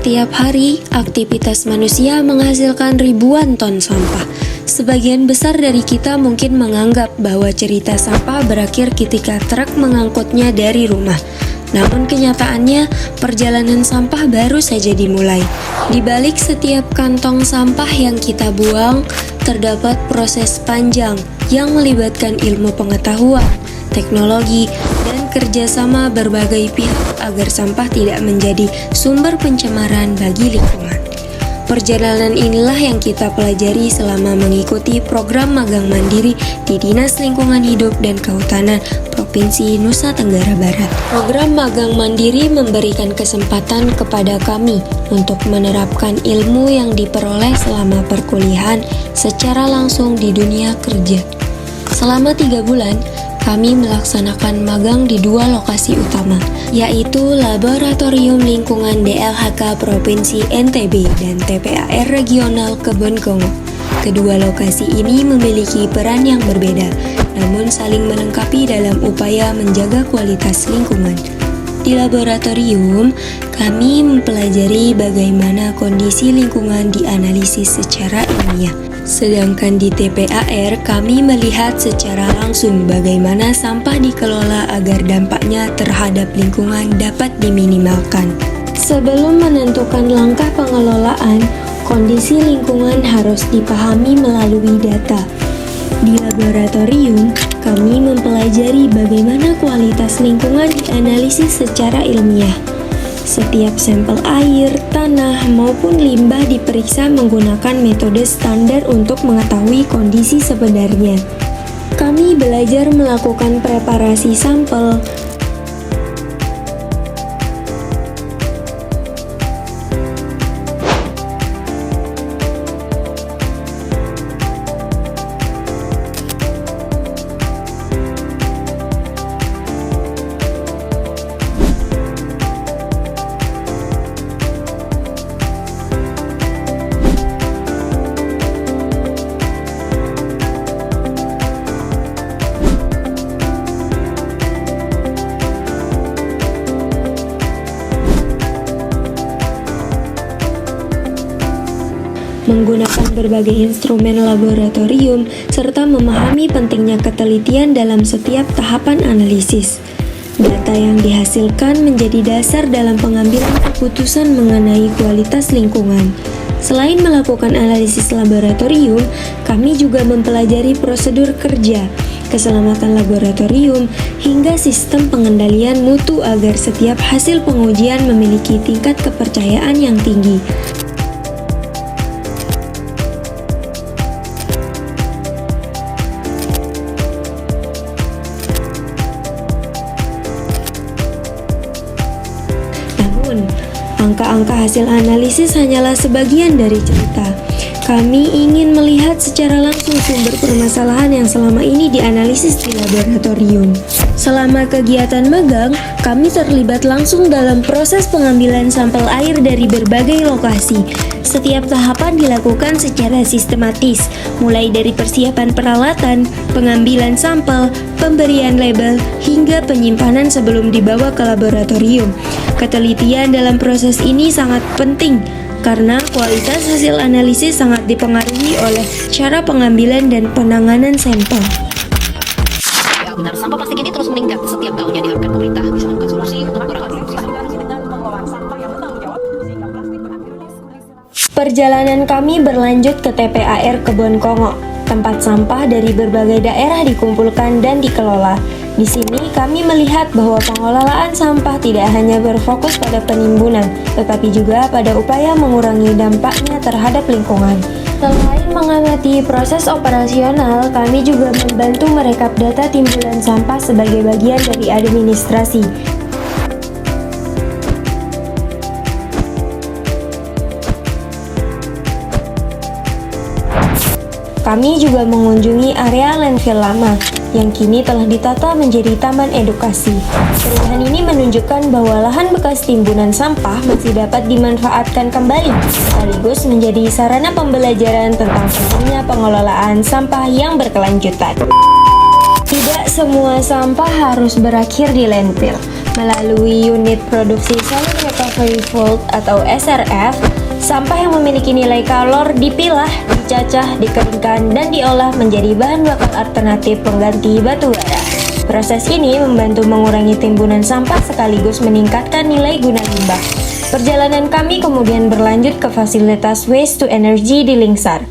Setiap hari, aktivitas manusia menghasilkan ribuan ton sampah. Sebagian besar dari kita mungkin menganggap bahwa cerita sampah berakhir ketika truk mengangkutnya dari rumah. Namun kenyataannya, perjalanan sampah baru saja dimulai. Di balik setiap kantong sampah yang kita buang, terdapat proses panjang yang melibatkan ilmu pengetahuan, teknologi, dan kerjasama berbagai pihak agar sampah tidak menjadi sumber pencemaran bagi lingkungan. Perjalanan inilah yang kita pelajari selama mengikuti program magang mandiri di Dinas Lingkungan Hidup dan Kehutanan Provinsi Nusa Tenggara Barat. Program magang mandiri memberikan kesempatan kepada kami untuk menerapkan ilmu yang diperoleh selama perkuliahan secara langsung di dunia kerja. Selama 3 bulan, kami melaksanakan magang di 2 lokasi utama, yaitu Laboratorium Lingkungan DLHK Provinsi NTB dan TPAR Regional Kebon Kongo. Kedua lokasi ini memiliki peran yang berbeda, namun saling melengkapi dalam upaya menjaga kualitas lingkungan. Di laboratorium, kami mempelajari bagaimana kondisi lingkungan dianalisis secara ilmiah. Sedangkan di TPAR, kami melihat secara langsung bagaimana sampah dikelola agar dampaknya terhadap lingkungan dapat diminimalkan. Sebelum menentukan langkah pengelolaan, kondisi lingkungan harus dipahami melalui data. Di laboratorium, kami mempelajari bagaimana kualitas lingkungan dianalisis secara ilmiah. Setiap sampel air, tanah, maupun limbah diperiksa menggunakan metode standar untuk mengetahui kondisi sebenarnya. Kami belajar melakukan preparasi sampel, menggunakan berbagai instrumen laboratorium, serta memahami pentingnya ketelitian dalam setiap tahapan analisis. Data yang dihasilkan menjadi dasar dalam pengambilan keputusan mengenai kualitas lingkungan. Selain melakukan analisis laboratorium, kami juga mempelajari prosedur kerja, keselamatan laboratorium, hingga sistem pengendalian mutu agar setiap hasil pengujian memiliki tingkat kepercayaan yang tinggi. Angka-angka hasil analisis hanyalah sebagian dari cerita. Kami ingin melihat secara langsung sumber permasalahan yang selama ini dianalisis di laboratorium. Selama kegiatan magang, kami terlibat langsung dalam proses pengambilan sampel air dari berbagai lokasi. Setiap tahapan dilakukan secara sistematis, mulai dari persiapan peralatan, pengambilan sampel, pemberian label, hingga penyimpanan sebelum dibawa ke laboratorium. Ketelitian dalam proses ini sangat penting, karena kualitas hasil analisis sangat dipengaruhi oleh cara pengambilan dan penanganan sampel. Ya benar, sampah plastik ini terus meningkat. Setiap tahunnya diharapkan pemerintah bisa menemukan solusi untuk mengurangi produksi sampah. Perjalanan kami berlanjut ke TPAR Kebon Kongo, tempat sampah dari berbagai daerah dikumpulkan dan dikelola. Di sini kami melihat bahwa pengelolaan sampah tidak hanya berfokus pada penimbunan, tetapi juga pada upaya mengurangi dampaknya terhadap lingkungan. Selain mengamati proses operasional, kami juga membantu merekap data timbulan sampah sebagai bagian dari administrasi. Kami juga mengunjungi area landfill lama, yang kini telah ditata menjadi taman edukasi. Perubahan ini menunjukkan bahwa lahan bekas timbunan sampah masih dapat dimanfaatkan kembali, sekaligus menjadi sarana pembelajaran tentang pentingnya pengelolaan sampah yang berkelanjutan. Tidak semua sampah harus berakhir di landfill. Melalui unit produksi solid recovery recovery fault atau SRF, sampah yang memiliki nilai kalor dipilah, dicacah, dikeringkan, dan diolah menjadi bahan bakar alternatif pengganti batu bara. Proses ini membantu mengurangi timbunan sampah sekaligus meningkatkan nilai guna limbah. Perjalanan kami kemudian berlanjut ke fasilitas Waste to Energy di Lingsar.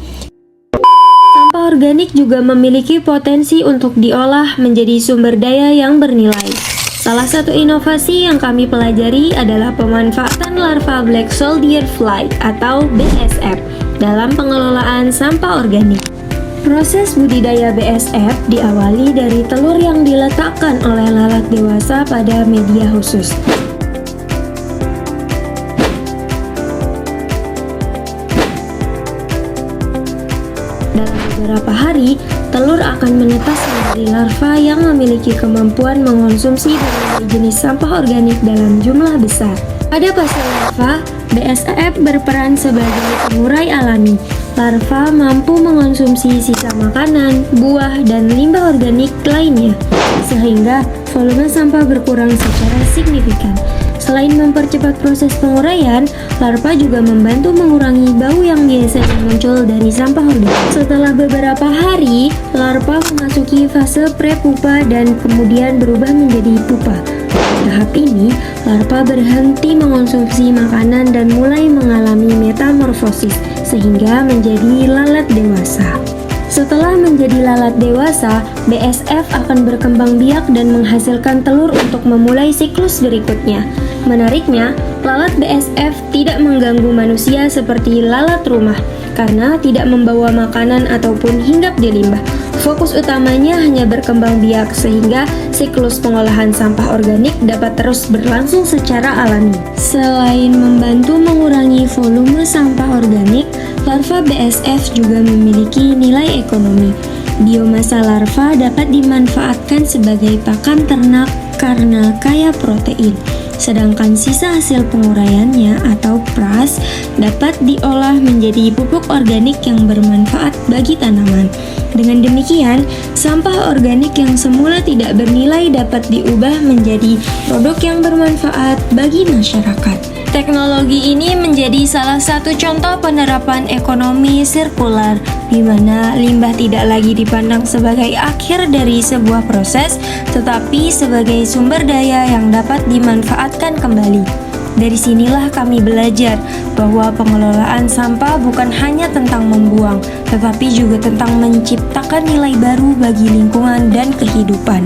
Sampah organik juga memiliki potensi untuk diolah menjadi sumber daya yang bernilai. Salah satu inovasi yang kami pelajari adalah pemanfaatan larva Black Soldier Fly atau BSF dalam pengelolaan sampah organik. Proses budidaya BSF diawali dari telur yang diletakkan oleh lalat dewasa pada media khusus. Dalam beberapa hari, telur akan menetas menjadi larva yang memiliki kemampuan mengonsumsi berbagai jenis sampah organik dalam jumlah besar. Pada fase larva, BSF berperan sebagai pengurai alami. Larva mampu mengonsumsi sisa makanan, buah, dan limbah organik lainnya, sehingga volume sampah berkurang secara signifikan. Selain mempercepat proses penguraian, larva juga membantu mengurangi bau yang biasanya muncul dari sampah organik. Setelah beberapa hari, larva memasuki fase prepupa dan kemudian berubah menjadi pupa. Tahap ini, larva berhenti mengonsumsi makanan dan mulai mengalami metamorfosis, sehingga menjadi lalat dewasa. Setelah menjadi lalat dewasa, BSF akan berkembang biak dan menghasilkan telur untuk memulai siklus berikutnya. Menariknya, lalat BSF tidak mengganggu manusia seperti lalat rumah, karena tidak membawa makanan ataupun hinggap di limbah. Fokus utamanya hanya berkembang biak sehingga siklus pengolahan sampah organik dapat terus berlangsung secara alami. Selain membantu mengurangi volume sampah organik, larva BSF juga memiliki nilai ekonomi. Biomasa larva dapat dimanfaatkan sebagai pakan ternak karena kaya protein. Sedangkan sisa hasil penguraiannya atau PRAS dapat diolah menjadi pupuk organik yang bermanfaat bagi tanaman. Dengan demikian, sampah organik yang semula tidak bernilai dapat diubah menjadi produk yang bermanfaat bagi masyarakat. Teknologi ini menjadi salah satu contoh penerapan ekonomi sirkular, di mana limbah tidak lagi dipandang sebagai akhir dari sebuah proses, tetapi sebagai sumber daya yang dapat dimanfaatkan kembali. Dari sinilah kami belajar bahwa pengelolaan sampah bukan hanya tentang membuang, tetapi juga tentang menciptakan nilai baru bagi lingkungan dan kehidupan.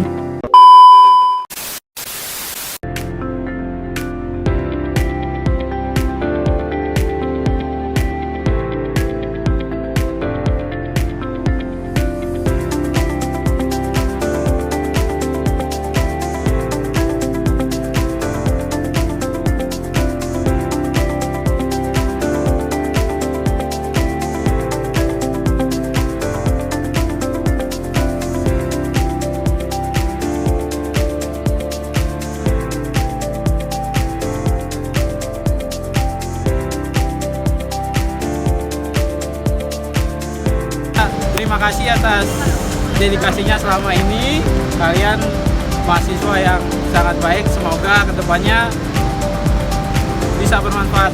Terima kasih atas dedikasinya selama ini. Kalian mahasiswa yang sangat baik. Semoga kedepannya bisa bermanfaat.